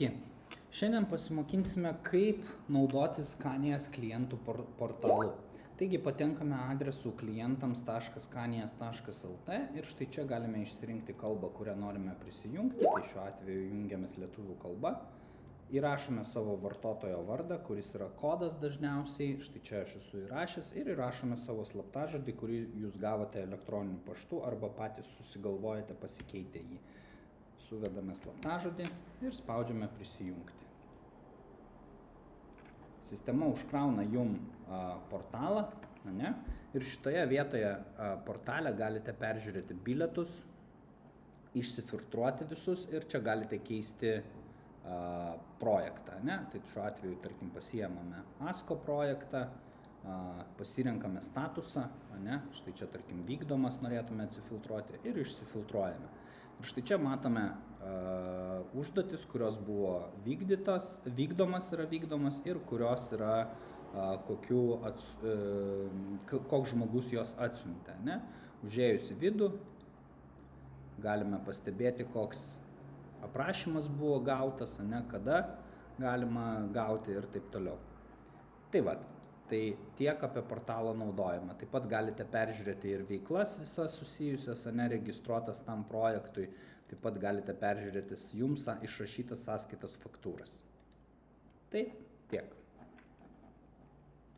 Sveiki. Šiandien pasimokinsime, kaip naudotis Skanijas klientų portalu. Taigi patenkame adresu klientams.skanijas.lt ir štai čia galime išsirinkti kalbą, kurią norime prisijungti. Tai šiuo atveju jungiamės lietuvių kalba. Įrašome savo vartotojo vardą, kuris yra kodas dažniausiai. Štai čia aš esu įrašęs ir įrašome savo slaptažodį, kurį jūs gavote elektroniniu paštu arba patys susigalvojate pasikeitę jį. Suvedame slaptažodį ir spaudžiame prisijungti. Sistema užkrauna jum portalą, ne? Ir šitoje vietoje portale galite peržiūrėti bilietus, išsifiltruoti visus ir čia galite keisti projektą, ne? Tai šiuo atveju, tarkim, pasiėmame ASCO projektą, pasirenkame statusą, ne? Štai čia, tarkim, vykdomas norėtume atsifiltruoti ir išsifiltruojame. Ir štai čia matome užduotis, kurios buvo vykdomas ir kurios yra koks žmogus jos atsiuntė, ne? Užėjus į vidų galime pastebėti, koks aprašymas buvo gautas, ne? Kada galima gauti ir taip toliau. Tai vat. Tai tiek apie portalo naudojimą. Taip pat galite peržiūrėti ir veiklas visas susijusias, registruotas tam projektui. Taip pat galite peržiūrėti jums išrašytas sąskaitas faktūras. Tai tiek.